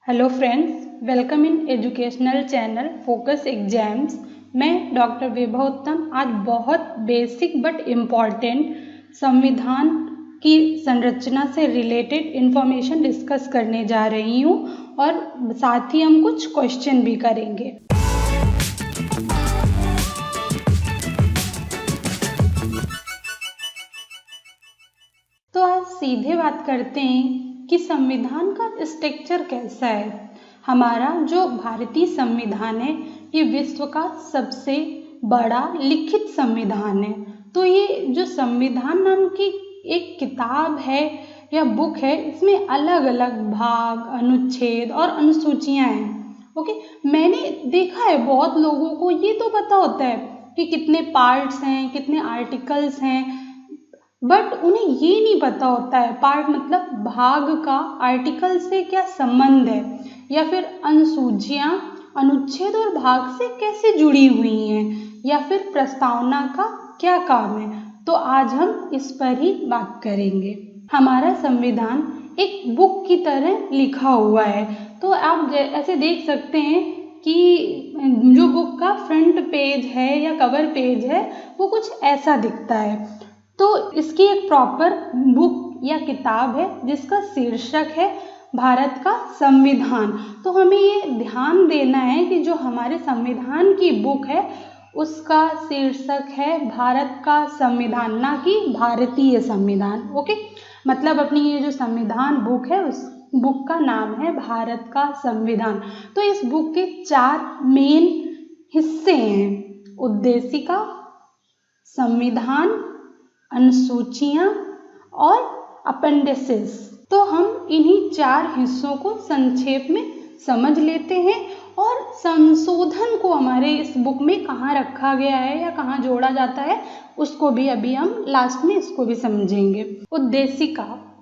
Hello friends, welcome in educational channel focus exams. मैं doctor Vibha उत्तम आज बहुत बेसिक बट इम्पॉर्टेंट संविधान की संरचना से रिलेटेड इंफॉर्मेशन डिस्कस करने जा रही हूँ और साथ ही हम कुछ क्वेश्चन भी करेंगे। तो आज सीधे बात करते हैं कि संविधान का स्ट्रक्चर कैसा है। हमारा जो भारतीय संविधान है ये विश्व का सबसे बड़ा लिखित संविधान है। तो ये जो संविधान नाम की एक किताब है या बुक है, इसमें अलग अलग भाग, अनुच्छेद और अनुसूचियां हैं। ओके, मैंने देखा है बहुत लोगों को ये तो पता होता है कि कितने पार्ट्स हैं, कितने आर्टिकल्स हैं, बट उन्हें ये नहीं पता होता है पार्ट मतलब भाग का आर्टिकल से क्या संबंध है, या फिर अनुसूचियां अनुच्छेद और भाग से कैसे जुड़ी हुई हैं, या फिर प्रस्तावना का क्या काम है। तो आज हम इस पर ही बात करेंगे। हमारा संविधान एक बुक की तरह लिखा हुआ है। तो आप ऐसे देख सकते हैं कि जो बुक का फ्रंट पेज है या कवर पेज है वो कुछ ऐसा दिखता है। तो इसकी एक प्रॉपर बुक या किताब है जिसका शीर्षक है भारत का संविधान। तो हमें ये ध्यान देना है कि जो हमारे संविधान की बुक है उसका शीर्षक है भारत का संविधान, ना कि भारतीय संविधान। ओके, मतलब अपनी ये जो संविधान बुक है उस बुक का नाम है भारत का संविधान। तो इस बुक के 4 मेन हिस्से हैं: उद्देशिका, संविधान, अनुसूचियां और अपेंडिसेस। तो हम इन्हीं 4 हिस्सों को संक्षेप में समझ लेते हैं और संशोधन को हमारे इस बुक में कहाँ रखा गया है या कहाँ जोड़ा जाता है उसको भी अभी हम लास्ट में इसको भी समझेंगे।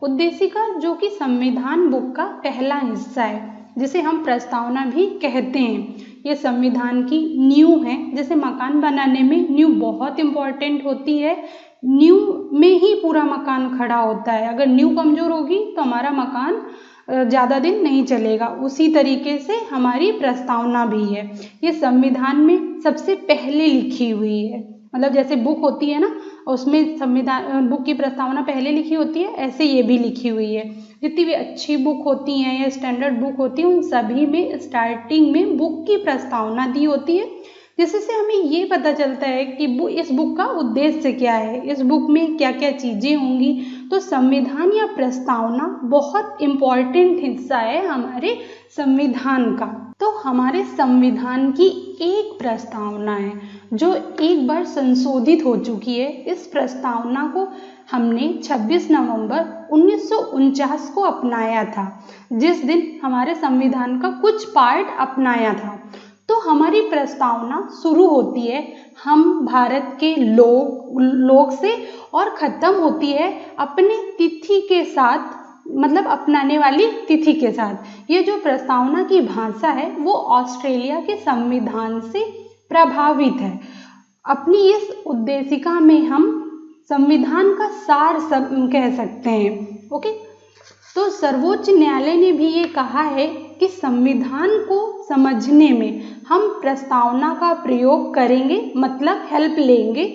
उद्देशिका जो कि संविधान बुक का पहला हिस्सा है, जिसे हम प्रस्तावना भी कहते हैं। ये संविधान की नींव है। जैसे मकान बनाने में नींव बहुत इम्पोर्टेंट होती है, नींव में ही पूरा मकान खड़ा होता है। अगर नींव कमजोर होगी तो हमारा मकान ज़्यादा दिन नहीं चलेगा। उसी तरीके से हमारी प्रस्तावना भी है। ये संविधान में सबसे पहले लिखी हुई है। मतलब जैसे बुक होती है ना, उसमें संविधान बुक की प्रस्तावना पहले लिखी होती है, ऐसे ये भी लिखी हुई है। जितनी भी अच्छी बुक होती हैं या स्टैंडर्ड बुक होती हैं उन सभी में स्टार्टिंग में बुक की प्रस्तावना दी होती है, जिससे हमें ये पता चलता है कि इस बुक का उद्देश्य क्या है, इस बुक में क्या क्या चीज़ें होंगी। तो संविधान या प्रस्तावना बहुत इम्पॉर्टेंट हिस्सा है हमारे संविधान का। तो हमारे संविधान की एक प्रस्तावना है जो एक बार संशोधित हो चुकी है। इस प्रस्तावना को हमने 26 नवंबर 1949 को अपनाया था, जिस दिन हमारे संविधान का कुछ पार्ट अपनाया था। तो हमारी प्रस्तावना शुरू होती है हम भारत के लोग से और ख़त्म होती है अपने तिथि के साथ, मतलब अपनाने वाली तिथि के साथ। ये जो प्रस्तावना की भाषा है वो ऑस्ट्रेलिया के संविधान से प्रभावित है। अपनी इस उद्देशिका में हम संविधान का सार कह सकते हैं। ओके, तो सर्वोच्च न्यायालय ने भी ये कहा है कि संविधान को समझने में हम प्रस्तावना का प्रयोग करेंगे, मतलब हेल्प लेंगे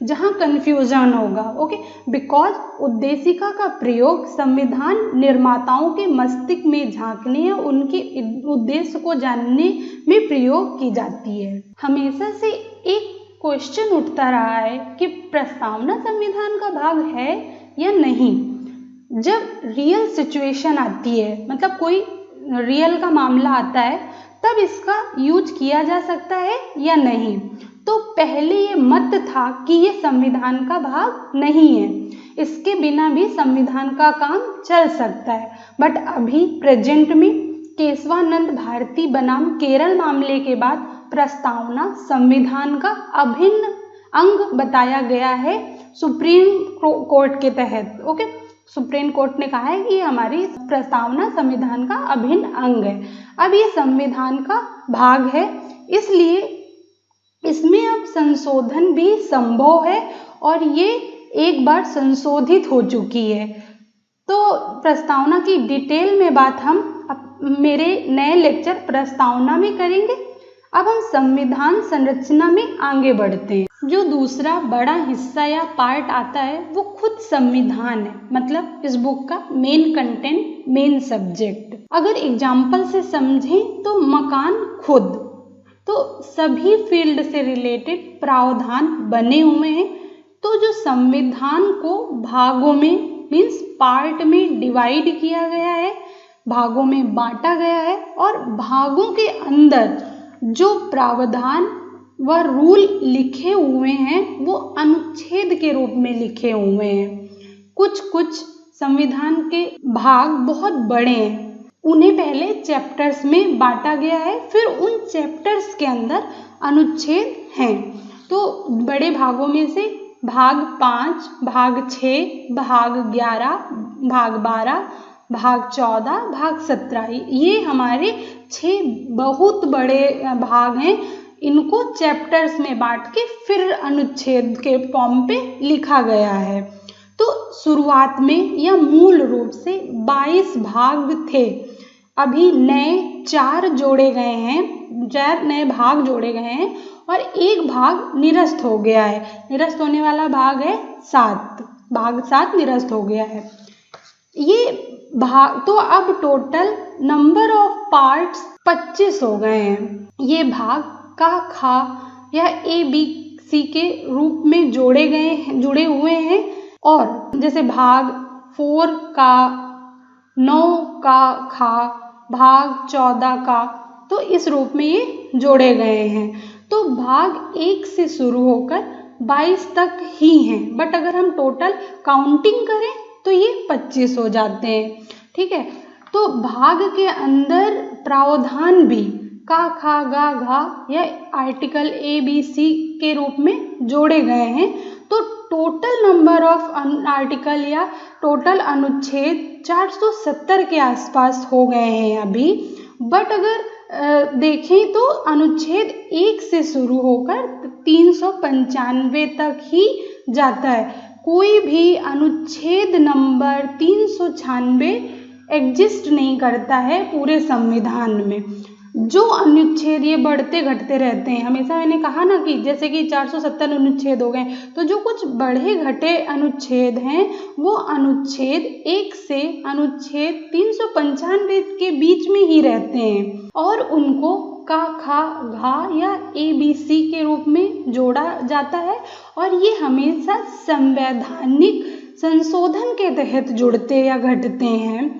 जहाँ कन्फ्यूजन होगा। ओके, बिकॉज उद्देशिका का प्रयोग संविधान निर्माताओं के मस्तिष्क में झांकने या उनके उद्देश्य को जानने में प्रयोग की जाती है। हमेशा से एक क्वेश्चन उठता रहा है कि प्रस्तावना संविधान का भाग है या नहीं। जब रियल सिचुएशन आती है, मतलब कोई रियल का मामला आता है, तब इसका यूज किया जा सकता है या नहीं। तो पहले ये मत था कि ये संविधान का भाग नहीं है, इसके बिना भी संविधान का काम चल सकता है। बट अभी प्रेजेंट में केशवानंद भारती बनाम केरल मामले के बाद प्रस्तावना संविधान का अभिन्न अंग बताया गया है सुप्रीम कोर्ट के तहत। ओके, सुप्रीम कोर्ट ने कहा है कि हमारी प्रस्तावना संविधान का अभिन्न अंग है। अब ये संविधान का भाग है, इसलिए इसमें अब संशोधन भी संभव है और ये एक बार संशोधित हो चुकी है। तो प्रस्तावना की डिटेल में बात हम मेरे नए लेक्चर प्रस्तावना में करेंगे। अब हम संविधान संरचना में आगे बढ़ते हैं। जो दूसरा बड़ा हिस्सा या पार्ट आता है वो खुद संविधान है, मतलब इस बुक का मेन कंटेंट, मेन सब्जेक्ट। अगर एग्जाम्पल से समझें तो मकान खुद, तो सभी फील्ड से रिलेटेड प्रावधान बने हुए हैं। तो जो संविधान को भागों में मीन्स पार्ट में डिवाइड किया गया है, भागों में बांटा गया है, और भागों के अंदर जो प्रावधान व रूल लिखे हुए हैं वो अनुच्छेद के रूप में लिखे हुए हैं। कुछ कुछ संविधान के भाग बहुत बड़े हैं, उन्हें पहले चैप्टर्स में बांटा गया है, फिर उन चैप्टर्स के अंदर अनुच्छेद हैं। तो बड़े भागों में से भाग 5, भाग 6, भाग 11, भाग 12, भाग 14, भाग 17, ये हमारे 6 बहुत बड़े भाग हैं। इनको चैप्टर्स में बांट के फिर अनुच्छेद के फॉर्म पे लिखा गया है। तो शुरुआत में या मूल रूप से 22 भाग थे, अभी नए 4 जोड़े गए हैं, 4 नए भाग जोड़े गए हैं और एक भाग निरस्त हो गया है। निरस्त होने वाला भाग है 7, भाग 7 निरस्त हो गया है। ये भाग तो अब टोटल नंबर ऑफ पार्ट्स 25 हो गए हैं। ये भाग का खा या ए बी सी के रूप में जुड़े हुए हैं। और जैसे भाग 4 का, 9 का खा, भाग 14 का, तो इस रूप में ये जोड़े गए हैं। तो भाग 1 से शुरू होकर 22 तक ही हैं, बट अगर हम टोटल काउंटिंग करें तो ये 25 हो जाते हैं। ठीक है, तो भाग के अंदर प्रावधान भी का, खा, गा, घा या आर्टिकल ए बी सी के रूप में जोड़े गए हैं। तो टोटल नंबर ऑफ आर्टिकल या टोटल अनुच्छेद 470 के आसपास हो गए हैं अभी। बट अगर देखें तो अनुच्छेद 1 से शुरू होकर 395 तक ही जाता है। कोई भी अनुच्छेद नंबर 396 एग्जिस्ट नहीं करता है पूरे संविधान में। जो अनुच्छेद ये बढ़ते घटते रहते हैं, हमेशा मैंने कहा ना कि जैसे कि 470 अनुच्छेद हो गए, तो जो कुछ बढ़े घटे अनुच्छेद हैं वो अनुच्छेद 1 से अनुच्छेद 395 के बीच में ही रहते हैं और उनको का, खा, घा या ए बी सी के रूप में जोड़ा जाता है। और ये हमेशा संवैधानिक संशोधन के तहत जुड़ते या घटते हैं।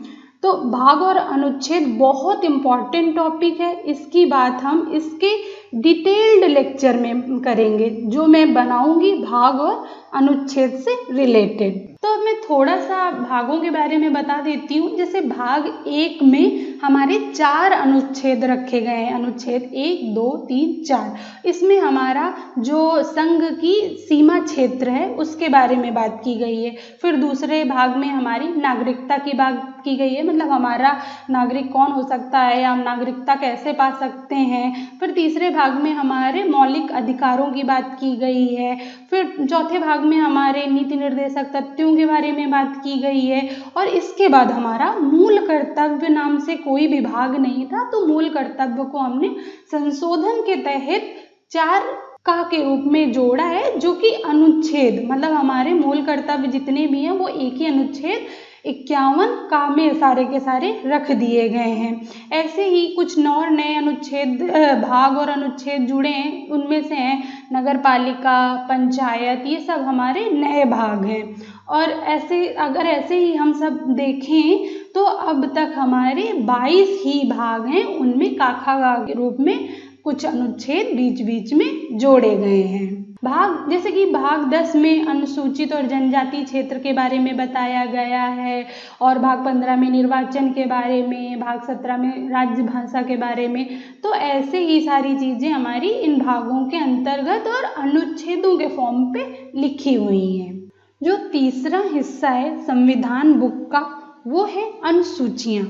तो भाग और अनुच्छेद बहुत इम्पॉर्टेंट टॉपिक है, इसकी बात हम इसके डिटेल्ड लेक्चर में करेंगे जो मैं बनाऊंगी भाग और अनुच्छेद से रिलेटेड। तो अब मैं थोड़ा सा भागों के बारे में बता देती हूँ। जैसे भाग 1 में हमारे 4 अनुच्छेद रखे गए हैं, अनुच्छेद 1, 2, 3, 4। इसमें हमारा जो संघ की सीमा क्षेत्र है उसके बारे में बात की गई है। फिर दूसरे भाग में हमारी नागरिकता की बात की गई है, मतलब हमारा नागरिक कौन हो सकता है या हम नागरिकता कैसे पा सकते हैं। फिर तीसरे भाग में हमारे मौलिक अधिकारों की बात की गई है। फिर चौथे भाग में हमारे नीति निर्देशक तथ्यों के बारे में बात की गई है। और इसके बाद हमारा मूल कर्तव्य नाम से कोई भी भाग नहीं था, तो मूल कर्तव्य को हमने संशोधन के तहत 4 का के रूप में जोड़ा है, जो कि अनुच्छेद, मतलब हमारे मूल कर्तव्य जितने भी हैं वो एक ही अनुच्छेद 51 का में सारे के सारे रख दिए गए हैं। ऐसे ही कुछ और नए अनुच्छेद भाग और अनुच्छेद जुड़े हैं, उनमें से हैं नगर पालिका, पंचायत, ये सब हमारे नए भाग हैं। और ऐसे ही हम सब देखें तो अब तक हमारे 22 ही भाग हैं, उनमें काखा के रूप में कुछ अनुच्छेद बीच बीच में जोड़े गए हैं। भाग जैसे कि भाग 10 में अनुसूचित और जनजाति क्षेत्र के बारे में बताया गया है, और भाग 15 में निर्वाचन के बारे में, भाग 17 में राज्य भाषा के बारे में। तो ऐसे ही सारी चीज़ें हमारी इन भागों के अंतर्गत और अनुच्छेदों के फॉर्म पे लिखी हुई हैं। जो तीसरा हिस्सा है संविधान बुक का वो है अनुसूचियाँ।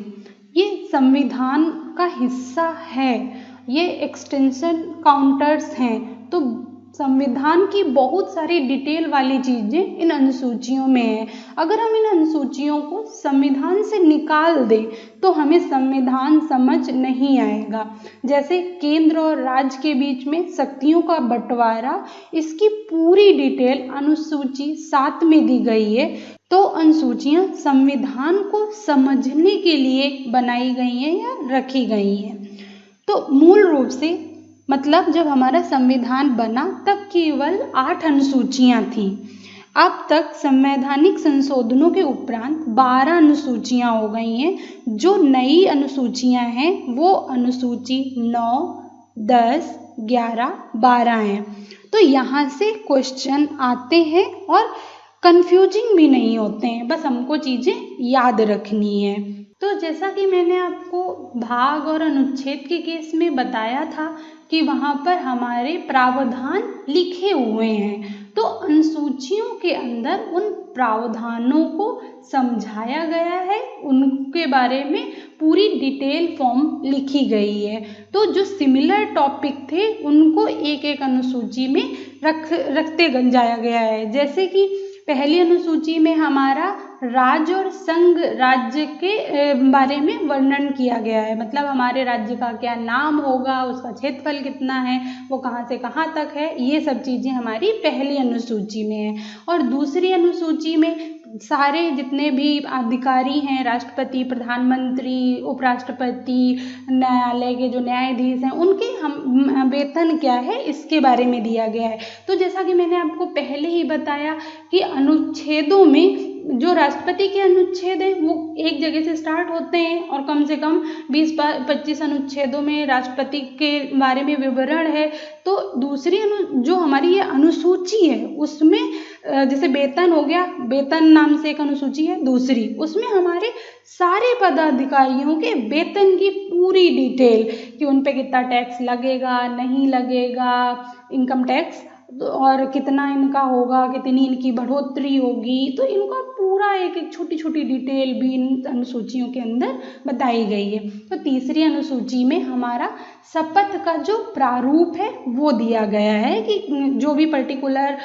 ये संविधान का हिस्सा है, ये एक्सटेंशन काउंटर्स हैं। तो संविधान की बहुत सारी डिटेल वाली चीज़ें इन अनुसूचियों में है। अगर हम इन अनुसूचियों को संविधान से निकाल दें तो हमें संविधान समझ नहीं आएगा। जैसे केंद्र और राज्य के बीच में शक्तियों का बंटवारा, इसकी पूरी डिटेल अनुसूची 7 में दी गई है। तो अनुसूचियाँ संविधान को समझने के लिए बनाई गई हैं या रखी गई हैं। तो मूल रूप से मतलब जब हमारा संविधान बना तब केवल 8 अनुसूचियाँ थीं। अब तक संवैधानिक संशोधनों के उपरांत 12 अनुसूचियाँ हो गई हैं। जो नई अनुसूचियाँ हैं वो अनुसूची 9, 10, 11, 12 हैं। तो यहाँ से क्वेश्चन आते हैं और कंफ्यूजिंग भी नहीं होते हैं, बस हमको चीज़ें याद रखनी है। तो जैसा कि मैंने आपको भाग और अनुच्छेद के केस में बताया था कि वहाँ पर हमारे प्रावधान लिखे हुए हैं, तो अनुसूचियों के अंदर उन प्रावधानों को समझाया गया है, उनके बारे में पूरी डिटेल फॉर्म लिखी गई है। तो जो सिमिलर टॉपिक थे उनको एक एक अनुसूची में रखते जाया गया है। जैसे कि पहली अनुसूची में हमारा राज्य और संघ राज्य के बारे में वर्णन किया गया है, मतलब हमारे राज्य का क्या नाम होगा, उसका क्षेत्रफल कितना है, वो कहाँ से कहाँ तक है, ये सब चीज़ें हमारी पहली अनुसूची में है। और दूसरी अनुसूची में सारे जितने भी अधिकारी हैं, राष्ट्रपति, प्रधानमंत्री, उपराष्ट्रपति, न्यायालय के जो न्यायाधीश हैं, उनके हम वेतन क्या है इसके बारे में दिया गया है। तो जैसा कि मैंने आपको पहले ही बताया कि अनुच्छेदों में जो राष्ट्रपति के अनुच्छेद हैं वो एक जगह से स्टार्ट होते हैं और कम से कम 20-25 अनुच्छेदों में राष्ट्रपति के बारे में विवरण है। तो दूसरी जो हमारी ये अनुसूची है उसमें जैसे वेतन हो गया, वेतन नाम से एक अनुसूची है दूसरी, उसमें हमारे सारे पदाधिकारियों के वेतन की पूरी डिटेल कि उन पे कितना टैक्स लगेगा, नहीं लगेगा, इनकम टैक्स, और कितना इनका होगा, कितनी इनकी बढ़ोतरी होगी, तो इनका पूरा एक एक छोटी छोटी डिटेल भी इन अनुसूचियों के अंदर बताई गई है। तो तीसरी अनुसूची में हमारा शपथ का जो प्रारूप है वो दिया गया है कि जो भी पर्टिकुलर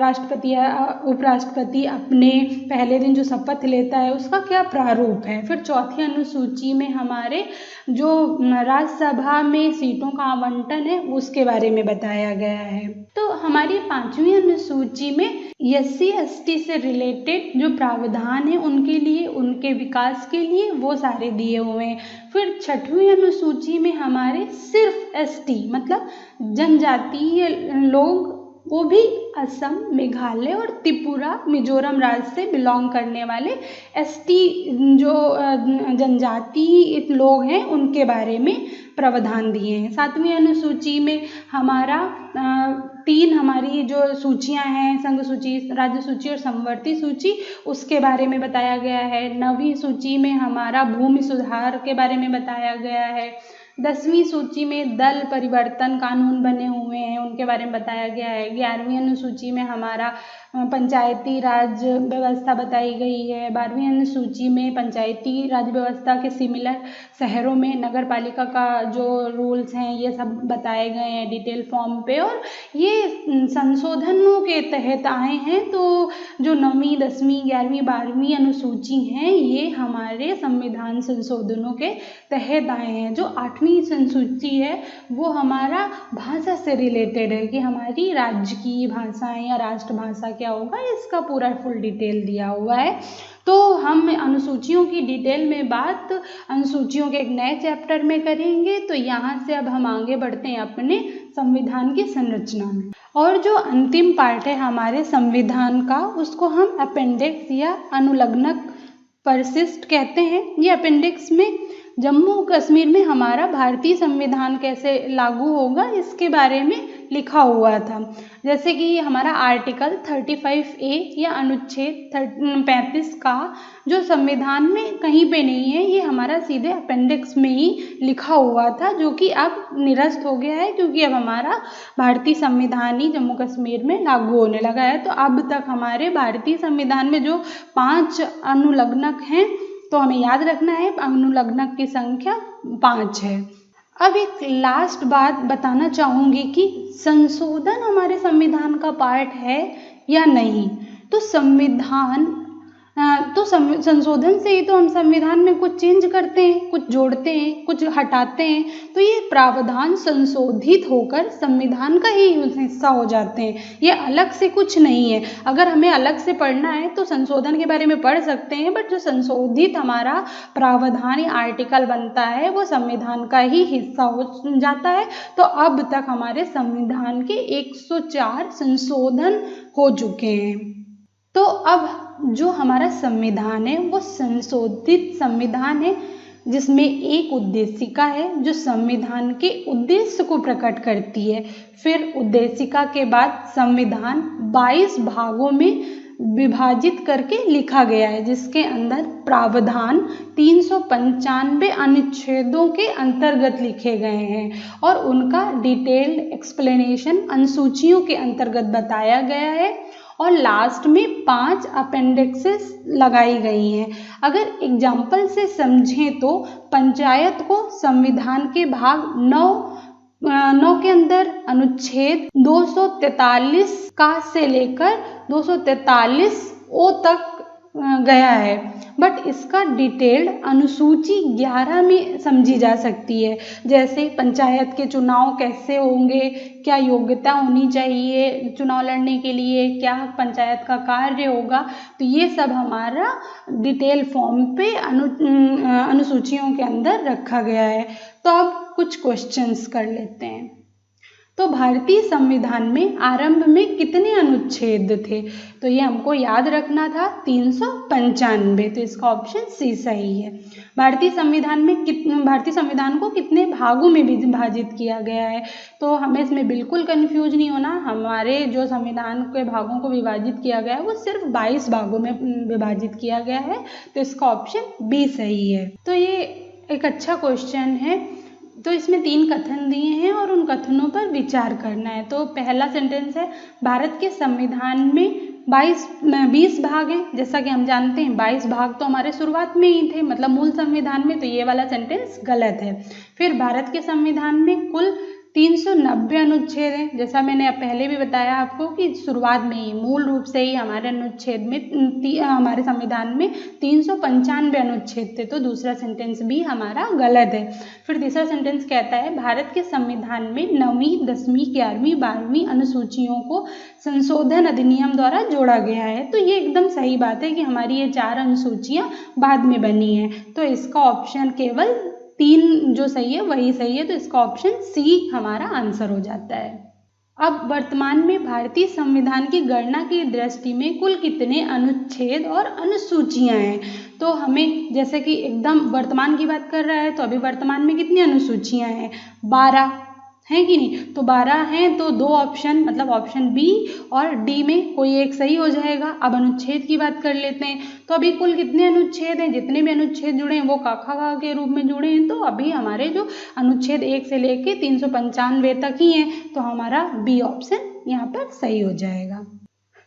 राष्ट्रपति या उपराष्ट्रपति अपने पहले दिन जो शपथ लेता है उसका क्या प्रारूप है। फिर चौथी अनुसूची में हमारे जो राज्यसभा में सीटों का आवंटन है उसके बारे में बताया गया है। तो हमारी 5वीं अनुसूची में SC ST से रिलेटेड जो प्रावधान है उनके लिए, उनके विकास के लिए वो सारे दिए हुए हैं। फिर 6वीं अनुसूची में हमारे सिर्फ ST मतलब जनजातीय लोग, वो भी असम, मेघालय और त्रिपुरा, मिजोरम राज्य से बिलोंग करने वाले ST जो जनजाति लोग हैं उनके बारे में प्रावधान दिए हैं। 7वीं अनुसूची में हमारा 3 हमारी जो सूचियां हैं, संघ सूची, राज्य सूची और समवर्ती सूची, उसके बारे में बताया गया है। 9वीं सूची में हमारा भूमि सुधार के बारे में बताया गया है। 10वीं सूची में दल परिवर्तन कानून बने हुए हैं उनके बारे में बताया गया है। 11वीं अनुसूची में हमारा पंचायती राज व्यवस्था बताई गई है। 12वीं अनुसूची में पंचायती राज व्यवस्था के सिमिलर शहरों में नगर पालिका का जो रूल्स हैं ये सब बताए गए हैं डिटेल फॉर्म पे, और ये संशोधनों के तहत आए हैं। तो जो 9वीं, 10वीं, 11वीं, 12वीं अनुसूची हैं ये हमारे संविधान संशोधनों के तहत आए हैं। जो 8वीं अनुसूची है वो हमारा भाषा से रिलेटेड है कि हमारी राज्य की भाषाएं या राष्ट्रभाषा क्या होगा, इसका पूरा फुल डिटेल दिया हुआ है। तो हम अनुसूचियों की डिटेल में बात अनुसूचियों के एक नए चैप्टर में करेंगे। तो यहाँ से अब हम आगे बढ़ते हैं अपने संविधान की संरचना में, और जो अंतिम पार्ट है हमारे संविधान का उसको हम अपेंडिक्स या अनुलग्नक परिशिष्ट कहते हैं। ये अपेंडिक्स में जम्मू कश्मीर में हमारा भारतीय संविधान कैसे लागू होगा इसके बारे में लिखा हुआ था। जैसे कि हमारा आर्टिकल 35A या अनुच्छेद 35 का जो संविधान में कहीं पे नहीं है, ये हमारा सीधे अपेंडिक्स में ही लिखा हुआ था, जो कि अब निरस्त हो गया है क्योंकि अब हमारा भारतीय संविधान ही जम्मू कश्मीर में लागू होने लगा है। तो अब तक हमारे भारतीय संविधान में जो 5 अनुलग्नक हैं, तो हमें याद रखना है अनुलग्नक की संख्या 5 है। अब एक लास्ट बात बताना चाहूँगी कि संशोधन हमारे संविधान का पार्ट है या नहीं। तो संशोधन से ही तो हम संविधान में कुछ चेंज करते हैं, कुछ जोड़ते हैं, कुछ हटाते हैं। तो ये प्रावधान संशोधित होकर संविधान का ही हिस्सा हो जाते हैं, ये अलग से कुछ नहीं है। अगर हमें अलग से पढ़ना है तो संशोधन के बारे में पढ़ सकते हैं, बट जो संशोधित हमारा प्रावधान या आर्टिकल बनता है वो संविधान का ही हिस्सा हो जाता है। तो अब तक हमारे संविधान के 104 संशोधन हो चुके हैं। तो अब जो हमारा संविधान है वो संशोधित संविधान है, जिसमें एक उद्देशिका है जो संविधान के उद्देश्य को प्रकट करती है। फिर उद्देशिका के बाद संविधान 22 भागों में विभाजित करके लिखा गया है, जिसके अंदर प्रावधान 395 अनुच्छेदों के अंतर्गत लिखे गए हैं और उनका डिटेल्ड एक्सप्लेनेशन अनुसूचियों के अंतर्गत बताया गया है और लास्ट में 5 अपेंडिक्सेस लगाई गई हैं। अगर एग्जाम्पल से समझें तो पंचायत को संविधान के भाग 9 के अंदर अनुच्छेद 243 का से लेकर 243 ओ तक गया है, बट इसका डिटेल्ड अनुसूची 11 में समझी जा सकती है। जैसे पंचायत के चुनाव कैसे होंगे, क्या योग्यता होनी चाहिए चुनाव लड़ने के लिए, क्या पंचायत का कार्य होगा, तो ये सब हमारा डिटेल फॉर्म पे अनुसूचियों के अंदर रखा गया है। तो अब कुछ क्वेश्चंस कर लेते हैं। तो भारतीय संविधान में आरंभ में कितने अनुच्छेद थे? तो ये हमको याद रखना था 395, तो इसका ऑप्शन सी सही है। भारतीय संविधान को कितने भागों में विभाजित किया गया है? तो हमें इसमें बिल्कुल कंफ्यूज नहीं होना। हमारे जो संविधान के भागों को विभाजित किया गया है वो सिर्फ 22 भागों में विभाजित किया गया है, तो इसका ऑप्शन बी सही है। तो ये एक अच्छा क्वेश्चन है। तो इसमें 3 कथन दिए हैं और उन कथनों पर विचार करना है। तो पहला सेंटेंस है, भारत के संविधान में 20 भाग हैं। जैसा कि हम जानते हैं 22 भाग तो हमारे शुरुआत में ही थे, मतलब मूल संविधान में, तो ये वाला सेंटेंस गलत है। फिर भारत के संविधान में कुल 390 अनुच्छेद हैं। जैसा मैंने पहले भी बताया आपको कि शुरुआत में ही मूल रूप से ही हमारे अनुच्छेद में हमारे संविधान में 395 अनुच्छेद थे, तो दूसरा सेंटेंस भी हमारा गलत है। फिर तीसरा सेंटेंस कहता है, भारत के संविधान में 9वीं, 10वीं, 11वीं, 12वीं अनुसूचियों को संशोधन अधिनियम द्वारा जोड़ा गया है। तो ये एकदम सही बात है कि हमारी ये 4 अनुसूचियाँ बाद में बनी हैं, तो इसका ऑप्शन केवल 3 जो सही है वही सही है, तो इसका ऑप्शन सी हमारा आंसर हो जाता है। अब वर्तमान में भारतीय संविधान की गणना की दृष्टि में कुल कितने अनुच्छेद और अनुसूचियां हैं? तो हमें जैसे कि एकदम वर्तमान की बात कर रहा है, तो अभी वर्तमान में कितनी अनुसूचियां हैं? 12 हैं कि नहीं? तो 12 हैं, तो 2 ऑप्शन, मतलब ऑप्शन बी और डी में कोई एक सही हो जाएगा। अब अनुच्छेद की बात कर लेते हैं। तो अभी कुल कितने अनुच्छेद हैं? जितने भी अनुच्छेद जुड़े हैं वो काखा के रूप में जुड़े हैं, तो अभी हमारे जो अनुच्छेद 1 से लेके 395 तक ही हैं, तो हमारा बी ऑप्शन यहाँ पर सही हो जाएगा।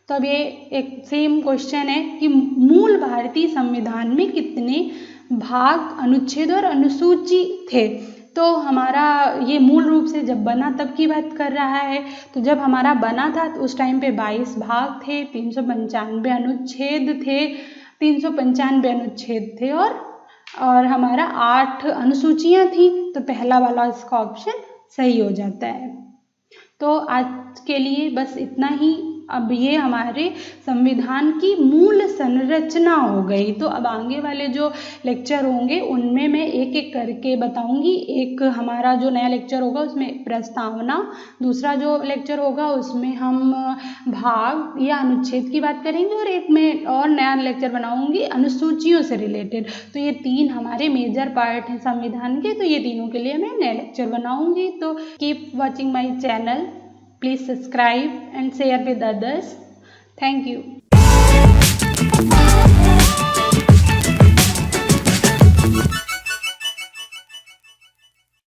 तो अब ये एक सेम क्वेश्चन है कि मूल भारतीय संविधान में कितने भाग, अनुच्छेद और अनुसूची थे? तो हमारा ये मूल रूप से जब बना तब की बात कर रहा है। तो जब हमारा बना था तो उस टाइम पे 22 भाग थे, 395 अनुच्छेद थे, 395 अनुच्छेद थे और हमारा 8 अनुसूचियाँ थी, तो पहला वाला इसका ऑप्शन सही हो जाता है। तो आज के लिए बस इतना ही। अब ये हमारे संविधान की मूल संरचना हो गई। तो अब आगे वाले जो लेक्चर होंगे उनमें मैं एक एक करके बताऊंगी। एक हमारा जो नया लेक्चर होगा उसमें प्रस्तावना, दूसरा जो लेक्चर होगा उसमें हम भाग या अनुच्छेद की बात करेंगे, और एक मैं और नया लेक्चर बनाऊंगी अनुसूचियों से रिलेटेड। तो ये 3 हमारे मेजर पार्ट हैं संविधान के, तो ये तीनों के लिए मैं नया लेक्चर बनाऊंगी। तो keep watching my channel, please subscribe and share with others. Thank you.